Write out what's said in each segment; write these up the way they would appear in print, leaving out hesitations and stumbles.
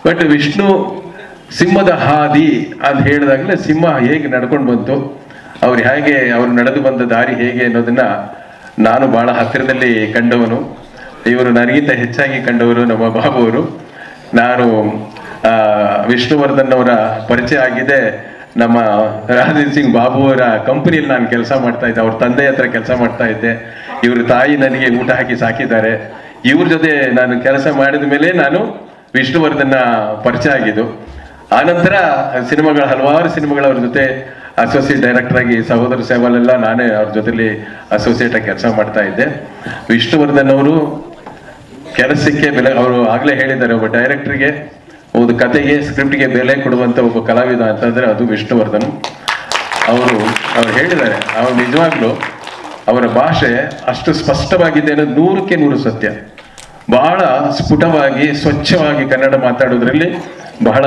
But Vishnu ಸಿಂಹದ ಹಾದಿ ಅಂತ ಹೇಳಿದಾಗಲೇ ಸಿಂಹ ಹೇಗೆ ನಡ್ಕೊಂಡು ಬಂತು, ಅವ್ರು ಹೇಗೆ ಅವ್ರು ನಡೆದು ಬಂದ ದಾರಿ ಹೇಗೆ ಅನ್ನೋದನ್ನ ನಾನು ಬಹಳ ಹತ್ತಿರದಲ್ಲಿ ಕಂಡವನು. ಇವರು ನನಗಿಂತ ಹೆಚ್ಚಾಗಿ ಕಂಡವರು ನಮ್ಮ ಬಾಬು ಅವರು. ನಾನು ವಿಷ್ಣುವರ್ಧನ್ ಅವರ ಪರಿಚಯ ಆಗಿದೆ ನಮ್ಮ ರಾಜೇಂದ್ರ ಸಿಂಗ್ ಬಾಬು ಅವರ ಕಂಪನಿಯಲ್ಲಿ ನಾನು ಕೆಲಸ ಮಾಡ್ತಾ ಇದ್ದೆ. ಅವ್ರ ತಂದೆ ಹತ್ರ ಕೆಲಸ ಮಾಡ್ತಾ ಇದ್ದೆ. ಇವ್ರ ತಾಯಿ ನನಗೆ ಊಟ ಹಾಕಿ ಸಾಕಿದ್ದಾರೆ. ಇವ್ರ ಜೊತೆ ನಾನು ಕೆಲಸ ಮಾಡಿದ ಮೇಲೆ ನಾನು ವಿಷ್ಣುವರ್ಧನ್ನ ಪರಿಚಯ ಆಗಿದ್ದು. ಆನಂತರ ಸಿನಿಮಾಗಳ ಹಲವಾರು ಸಿನಿಮಾಗಳ ಅವ್ರ ಜೊತೆ ಅಸೋಸಿಯೇಟ್ ಡೈರೆಕ್ಟರ್ ಆಗಿ ಸಹೋದರ ಸೇವಲೆಲ್ಲ ನಾನೇ ಅವ್ರ ಜೊತೆಲಿ ಅಸೋಸಿಯೇಟ್ ಆಗಿ ಕೆಲಸ ಮಾಡ್ತಾ ಇದ್ದೆ. ವಿಷ್ಣುವರ್ಧನ್ ಅವರು ಕೆಲಸಕ್ಕೆ ಬೆಲೆ, ಅವರು ಆಗ್ಲೇ ಹೇಳಿದ್ದಾರೆ, ಒಬ್ಬ ಡೈರೆಕ್ಟರ್ಗೆ ಒಂದು ಕತೆಗೆ ಸ್ಕ್ರಿಪ್ಟ್ಗೆ ಬೆಲೆ ಕೊಡುವಂತ ಒಬ್ಬ ಕಲಾವಿದ ಅಂತಂದ್ರೆ ಅದು ವಿಷ್ಣುವರ್ಧನ್. ಅವ್ರು ಹೇಳಿದ್ದಾರೆ, ಅವ್ರು ನಿಜವಾಗ್ಲೂ ಅವರ ಭಾಷೆ ಅಷ್ಟು ಸ್ಪಷ್ಟವಾಗಿದೆ ಅನ್ನೋದು 100ಕ್ಕೆ 100 ಸತ್ಯ. ಬಹಳ ಸ್ಫುಟವಾಗಿ ಸ್ವಚ್ಛವಾಗಿ ಕನ್ನಡ ಮಾತಾಡೋದ್ರಲ್ಲಿ ಬಹಳ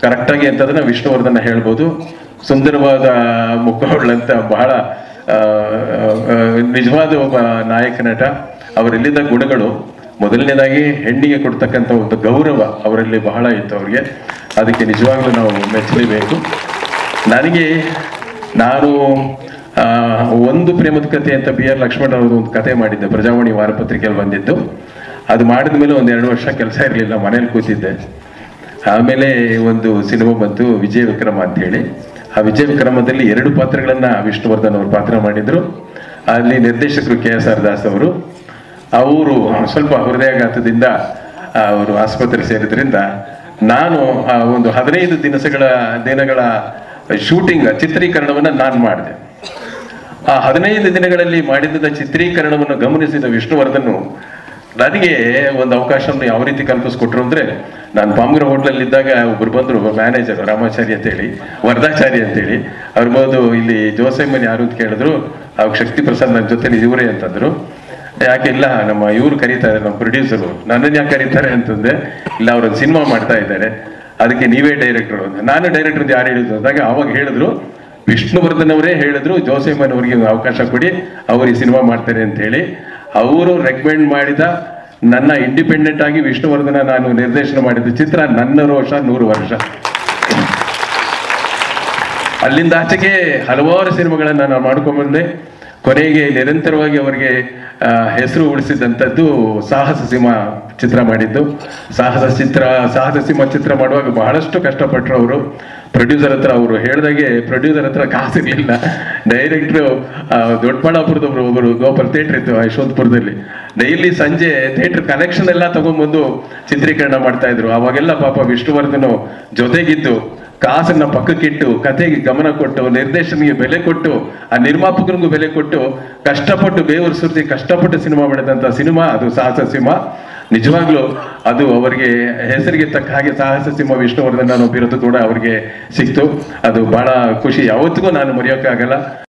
ಕರೆಕ್ಟಾಗಿ ಅಂತದನ್ನ ವಿಷ್ಣುವರ್ಧನ್ ಹೇಳ್ಬೋದು. ಸುಂದರವಾದ ಮುಖವುಳ್ಳಂತ ಬಹಳ ನಿಜವಾದ ಒಬ್ಬ ನಾಯಕ ನಟ. ಅವರೆಲ್ಲಿದ್ದ ಗುಣಗಳು, ಮೊದಲನೇದಾಗಿ ಹೆಣ್ಣಿಗೆ ಕೊಡ್ತಕ್ಕಂಥ ಒಂದು ಗೌರವ ಅವರಲ್ಲಿ ಬಹಳ ಇತ್ತು ಅವ್ರಿಗೆ. ಅದಕ್ಕೆ ನಿಜವಾಗ್ಲೂ ನಾವು ಮೆಚ್ಚಲೇಬೇಕು. ನಾನು ಒಂದು ಪ್ರೇಮದ ಕಥೆ ಅಂತ BR ಲಕ್ಷ್ಮಣ್ ಅವರು ಒಂದು ಕತೆ ಮಾಡಿದ್ದೆ, ಪ್ರಜಾವಾಣಿ ವಾರಪತ್ರಿಕೆಯಲ್ಲಿ ಬಂದಿದ್ದು. ಅದು ಮಾಡಿದ ಮೇಲೆ 1-2 ವರ್ಷ ಕೆಲಸ ಇರಲಿಲ್ಲ, ಮನೇಲಿ ಕೂತಿದ್ದೆ. ಆಮೇಲೆ ಒಂದು ಸಿನಿಮಾ ಬಂತು, ವಿಜಯ ವಿಕ್ರಮ ಅಂತ ಹೇಳಿ. ಆ ವಿಜಯ ವಿಕ್ರಮದಲ್ಲಿ 2 ಪಾತ್ರಗಳನ್ನ ವಿಷ್ಣುವರ್ಧನ್ ಅವರು ಪಾತ್ರ ಮಾಡಿದ್ರು. ಅಲ್ಲಿ ನಿರ್ದೇಶಕರು KSR ದಾಸ್ ಅವರು. ಅವರು ಸ್ವಲ್ಪ ಹೃದಯಾಘಾತದಿಂದ ಅವರು ಆಸ್ಪತ್ರೆ ಸೇರಿದ್ರಿಂದ ನಾನು ಒಂದು 15 ದಿನಗಳ ಶೂಟಿಂಗ್ ಚಿತ್ರೀಕರಣವನ್ನ ನಾನು ಮಾಡಿದೆ. ಆ 15 ದಿನಗಳಲ್ಲಿ ಮಾಡಿದ ಚಿತ್ರೀಕರಣವನ್ನು ಗಮನಿಸಿದ ವಿಷ್ಣುವರ್ಧನ್ ನನಗೆ ಒಂದು ಅವಕಾಶವನ್ನು ಯಾವ ರೀತಿ ಕಲ್ಪಿಸ್ಕೊಟ್ರು ಅಂದ್ರೆ, ನಾನು ಪಾಮ್ಗರ ಹೋಟ್ಲಲ್ಲಿ ಇದ್ದಾಗ ಒಬ್ರು ಬಂದ್ರು, ಮ್ಯಾನೇಜರ್ ರಾಮಾಚಾರಿ ಅಂತೇಳಿ, ವರದಾಚಾರಿ ಅಂತೇಳಿ. ಅವ್ರು ಬಂದು ಇಲ್ಲಿ ಜೋಸೆಮ್ಮನ್ ಯಾರು ಅಂತ ಕೇಳಿದ್ರು. ಅವಾಗ ಶಕ್ತಿ ಪ್ರಸಾದ್ ನನ್ನ ಜೊತೆ ಇವರೇ ಅಂತಂದ್ರು. ಯಾಕೆ ಇಲ್ಲ, ನಮ್ಮ ಇವ್ರು ಕರೀತಾರೆ, ನಮ್ಮ ಪ್ರೊಡ್ಯೂಸರು. ನನ್ನನ್ನು ಯಾಕೆ ಕರೀತಾರೆ ಅಂತಂದ್ರೆ, ಇಲ್ಲ ಅವ್ರೊಂದು ಸಿನಿಮಾ ಮಾಡ್ತಾ ಇದ್ದಾರೆ, ಅದಕ್ಕೆ ನೀವೇ ಡೈರೆಕ್ಟರ್. ನಾನು ಡೈರೆಕ್ಟರ್ ಯಾರು ಹೇಳಿದ್ರು ಅಂದಾಗ ಅವಾಗ ಹೇಳಿದ್ರು, ವಿಷ್ಣುವರ್ಧನ್ ಅವರೇ ಹೇಳಿದ್ರು, ಜೋಸೆಮ್ಮನ್ ಅವರಿಗೆ ಅವಕಾಶ ಕೊಡಿ, ಅವ್ರು ಈ ಸಿನಿಮಾ ಮಾಡ್ತಾರೆ ಅಂತ ಹೇಳಿ. ಅವರು ರೆಕಮೆಂಡ್ ಮಾಡಿದ ನನ್ನ ಇಂಡಿಪೆಂಡೆಂಟ್ ಆಗಿ ವಿಷ್ಣುವರ್ಧನ ನಾನು ನಿರ್ದೇಶನ ಮಾಡಿದ ಚಿತ್ರ ನನ್ನ ರೋಷ 100 ವರ್ಷ. ಅಲ್ಲಿಂದ ಆಚೆಗೆ ಹಲವಾರು ಸಿನಿಮಾಗಳನ್ನ ನಾನು ಮಾಡ್ಕೊಂಡ್ಬಂದೆ. ಕೊನೆಗೆ ನಿರಂತರವಾಗಿ ಅವರಿಗೆ ಹೆಸರು ಉಳಿಸಿದಂಥದ್ದು ಸಾಹಸ ಸಿಂಹ ಚಿತ್ರ ಮಾಡಿದ್ದು. ಸಾಹಸ ಸಿಂಹ ಚಿತ್ರ ಮಾಡುವಾಗ ಬಹಳಷ್ಟು ಕಷ್ಟಪಟ್ಟರು ಅವರು. ಪ್ರೊಡ್ಯೂಸರ್ ಹತ್ರ ಅವರು ಹೇಳ್ದಾಗೆ ಪ್ರೊಡ್ಯೂಸರ್ ಹತ್ರ ಕಾಸಿರ್ಲಿಲ್ಲ. ಡೈರೆಕ್ಟ್ರು ದೊಡ್ಡಬಳ್ಳಾಪುರದವರು ಒಬ್ಬರು ಗೋಪಾಲ್ ಥಿಯೇಟರ್ ಇತ್ತು ಯಶವಂತಪುರದಲ್ಲಿ. ಡೈಲಿ ಸಂಜೆ ಥಿಯೇಟರ್ ಕಲೆಕ್ಷನ್ ಎಲ್ಲ ತಗೊಂಡ್ಬಂದು ಚಿತ್ರೀಕರಣ ಮಾಡ್ತಾ ಇದ್ರು. ಅವಾಗೆಲ್ಲ ಪಾಪ ವಿಷ್ಣುವರ್ಧನ್ ಜೊತೆಗಿದ್ದು ಕಾಸನ್ನ ಪಕ್ಕಕ್ಕಿಟ್ಟು ಕಥೆಗೆ ಗಮನ ಕೊಟ್ಟು ನಿರ್ದೇಶನಿಗೆ ಬೆಲೆ ಕೊಟ್ಟು ಆ ನಿರ್ಮಾಪಕರಿಗೂ ಬೆಲೆ ಕೊಟ್ಟು ಕಷ್ಟಪಟ್ಟು ಬೇವರು ಸುರಿಸಿ ಕಷ್ಟಪಟ್ಟು ಸಿನಿಮಾ ಮಾಡಿದಂಥ ಸಿನಿಮಾ ಅದು ಸಾಹಸ ಸಿಂಹ. ನಿಜವಾಗ್ಲೂ ಅದು ಅವರಿಗೆ ಹೆಸರಿಗೆ ತಕ್ಕ ಹಾಗೆ ಸಾಹಸ ಸಿಂಹ ವಿಷ್ಣುವರ್ಧನ್ ಅನ್ನೋ ಬಿರುದು ಕೂಡ ಅವ್ರಿಗೆ ಸಿಕ್ತು. ಅದು ಬಹಳ ಖುಷಿ, ಯಾವತ್ತಿಗೂ ನಾನು ಮರೆಯೋಕ್ಕಾಗಲ್ಲ.